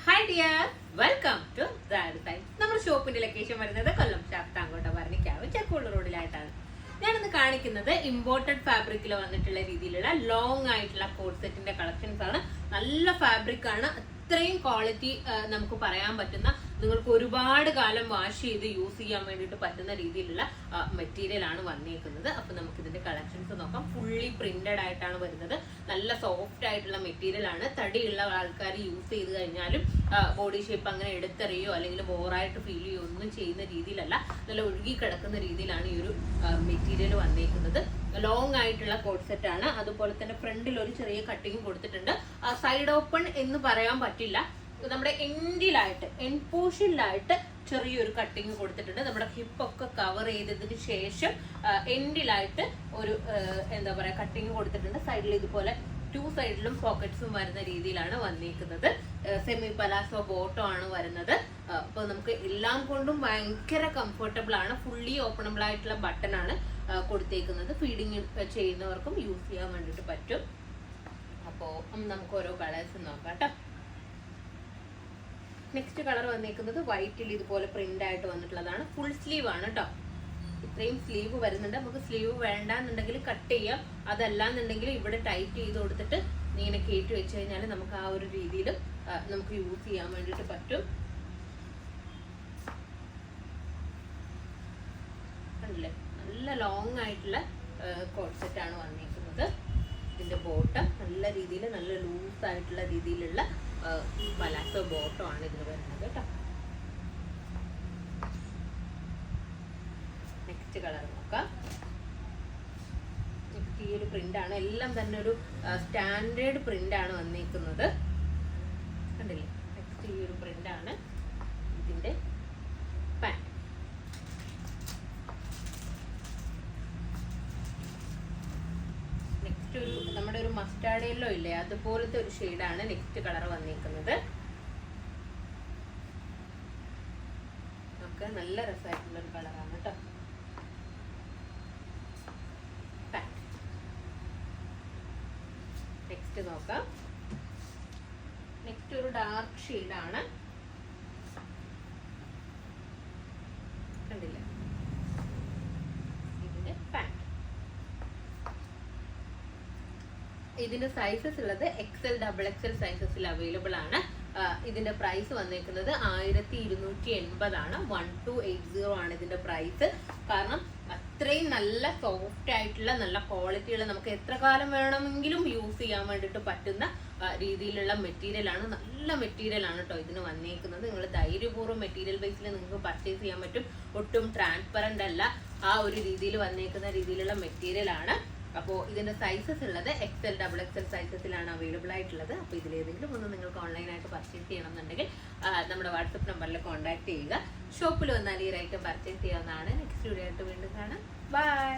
Hi dear, welcome to നമ്മുടെ ഷോപ്പിന്റെ location വരുന്നത് കൊല്ലം ശാസ്താംകോട്ട ഭരണിക്കാവ് ചെക്കുള്ള റോഡിലായിട്ടാണ്. ഞാനിന്ന് കാണിക്കുന്നത് ഇമ്പോർട്ടഡ് ഫാബ്രിക്കിൽ വന്നിട്ടുള്ള രീതിയിലുള്ള ലോങ് ആയിട്ടുള്ള കോഡ് സെറ്റിന്റെ കളക്ഷൻസ് ആണ്. നല്ല ഫാബ്രിക് ആണ്, അത്രയും ക്വാളിറ്റി നമുക്ക് പറയാൻ പറ്റുന്ന, നിങ്ങൾക്ക് ഒരുപാട് കാലം വാഷ് ചെയ്ത് യൂസ് ചെയ്യാൻ വേണ്ടിയിട്ട് പറ്റുന്ന രീതിയിലുള്ള മെറ്റീരിയൽ ആണ് വന്നിരിക്കുന്നത്. അപ്പൊ നമുക്ക് ഇതിന്റെ കളക്ഷൻസ് നോക്കാം. ഫുള്ളി പ്രിന്റഡ് ആയിട്ടാണ് വരുന്നത്. നല്ല സോഫ്റ്റ് ആയിട്ടുള്ള മെറ്റീരിയൽ ആണ്. തടിയുള്ള ആൾക്കാർ യൂസ് ചെയ്ത് കഴിഞ്ഞാലും ബോഡി ഷേപ്പ് അങ്ങനെ എടുത്തെറിയോ അല്ലെങ്കിൽ ബോറായിട്ട് ഫീൽ ചെയ്യോ ഒന്നും ചെയ്യുന്ന രീതിയിലല്ല, നല്ല ഒഴുകി കിടക്കുന്ന രീതിയിലാണ് ഈ ഒരു മെറ്റീരിയൽ വന്നിരിക്കുന്നത്. ലോങ് ആയിട്ടുള്ള കോഡ് സെറ്റ് ആണ്. അതുപോലെ തന്നെ ഫ്രണ്ടിൽ ഒരു ചെറിയ കട്ടിങ് കൊടുത്തിട്ടുണ്ട്. സൈഡ് ഓപ്പൺ എന്ന് പറയാൻ പറ്റില്ല, നമ്മുടെ എൻഡിലായിട്ട് എൻഡ് പോർഷനിലായിട്ട് ചെറിയൊരു കട്ടിങ് കൊടുത്തിട്ടുണ്ട്. നമ്മുടെ ഹിപ്പൊക്കെ കവർ ചെയ്തതിന് ശേഷം എൻഡിലായിട്ട് ഒരു എന്താ പറയാ കട്ടിങ് കൊടുത്തിട്ടുണ്ട്. സൈഡിൽ ഇതുപോലെ ടു സൈഡിലും പോക്കറ്റ്സും വരുന്ന രീതിയിലാണ് വന്നിരിക്കുന്നത്. സെമി പലാസോ ബോട്ടോ ആണ് വരുന്നത്. അപ്പൊ നമുക്ക് എല്ലാം കൊണ്ടും ഭയങ്കര കംഫർട്ടബിൾ ആണ്. ഫുള്ളി ഓപ്പണബിൾ ആയിട്ടുള്ള ബട്ടൺ ആണ് കൊടുത്തേക്കുന്നത്. ഫീഡിങ് ചെയ്യുന്നവർക്കും യൂസ് ചെയ്യാൻ വേണ്ടിട്ട് പറ്റും. അപ്പോ നമുക്ക് ഓരോ കളേഴ്സ് നോക്കാം കേട്ടോ. നെക്സ്റ്റ് കളർ വന്നിരിക്കുന്നത് വൈറ്റിൽ ഇതുപോലെ പ്രിന്റ് ആയിട്ട് വന്നിട്ടുള്ളതാണ്. ഫുൾ സ്ലീവ് ആണ് കേട്ടോ. ഇത്രയും സ്ലീവ് വരുന്നുണ്ട്. നമുക്ക് സ്ലീവ് വേണ്ടാന്നുണ്ടെങ്കിൽ കട്ട് ചെയ്യാം, അതല്ലാന്നുണ്ടെങ്കിൽ ഇവിടെ ടൈറ്റ് ചെയ്ത് കൊടുത്തിട്ട് ഇങ്ങനെ കയറ്റി വെച്ച് കഴിഞ്ഞാൽ നമുക്ക് ആ ഒരു രീതിയിൽ നമുക്ക് യൂസ് ചെയ്യാൻ വേണ്ടിയിട്ട് പറ്റും. കണ്ടില്ലേ, നല്ല ലോങ് ആയിട്ടുള്ള കോഡ് സെറ്റ് ആണ് വന്നിരിക്കുന്നത്. ഇതിന്റെ ബോട്ടം നല്ല രീതിയിൽ നല്ല ലൂസ് ആയിട്ടുള്ള രീതിയിലുള്ള പലാസോ ബോട്ടോ ആണ് ഇതിന് വരുന്നത് കേട്ടോ. നെക്സ്റ്റ് കളർ നോക്കാം. നെക്സ്റ്റ് ഈ ഒരു പ്രിന്റ് ആണ്. എല്ലാം തന്നെ ഒരു സ്റ്റാൻഡേർഡ് പ്രിന്റ് ആണ് വന്നിരിക്കുന്നത്. കണ്ടില്ലേ, നെക്സ്റ്റ് ഈ ഒരു പ്രിന്റ് ആണ് ഇതിന്റെ പാന്റ്. നെക്സ്റ്റ് ഒരു നമ്മുടെ ഒരു മസ്റ്റാർഡ് യെല്ലോ ഇല്ലേ, അതുപോലത്തെ ഒരു ഷെയ്ഡാണ് നെക്സ്റ്റ് കളർ വന്നിരിക്കുന്നത്. നമുക്ക് നല്ല രസമായിട്ടുള്ള ഒരു കളറാണ് കേട്ടോ. നെക്സ്റ്റ് നോക്കാം. നെക്സ്റ്റ് ഒരു ഡാർക്ക് ഷെയ്ഡാണ്. കണ്ടില്ല, ഇതിന്റെ പാന്റ്. ഇതിന്റെ സൈസസ് ഉള്ളത് XL, XXL സൈസസിൽ അവൈലബിൾ ആണ്. ഇതിന്റെ പ്രൈസ് വന്നേക്കുന്നത് 1280 ആണ്. 1280 ആണ് ഇതിന്റെ പ്രൈസ്. കാരണം അത്രയും നല്ല സോഫ്റ്റ് ആയിട്ടുള്ള നല്ല ക്വാളിറ്റിയുള്ള, നമുക്ക് എത്ര കാലം വേണമെങ്കിലും യൂസ് ചെയ്യാൻ വേണ്ടിയിട്ട് പറ്റുന്ന രീതിയിലുള്ള മെറ്റീരിയൽ ആണ്. നല്ല മെറ്റീരിയൽ ആണ് കേട്ടോ ഇതിന് വന്നേക്കുന്നത്. നിങ്ങൾ ധൈര്യപൂർവ്വം മെറ്റീരിയൽ ബേസിൽ നിങ്ങൾക്ക് പർച്ചേസ് ചെയ്യാൻ പറ്റും. ഒട്ടും ട്രാൻസ്പെറന്റ് അല്ല, ആ ഒരു രീതിയിൽ വന്നേക്കുന്ന രീതിയിലുള്ള മെറ്റീരിയൽ ആണ്. അപ്പോൾ ഇതിന്റെ സൈസസ് ഉള്ളത് XL, XXL സൈസസിലാണ് അവൈലബിൾ ആയിട്ടുള്ളത്. അപ്പോൾ ഇതിലേതെങ്കിലും ഒന്ന് നിങ്ങൾക്ക് ഓൺലൈനായിട്ട് പർച്ചേസ് ചെയ്യണമെന്നുണ്ടെങ്കിൽ നമ്മുടെ വാട്സപ്പ് നമ്പറിൽ കോൺടാക്ട് ചെയ്യുക. ഷോപ്പിൽ വന്നാൽ ഈ ഐറ്റം പർച്ചേസ് ചെയ്യാവുന്നതാണ്. നെക്സ്റ്റ് വീഡിയോ ആയിട്ട് വീണ്ടും കാണാം. ബൈ.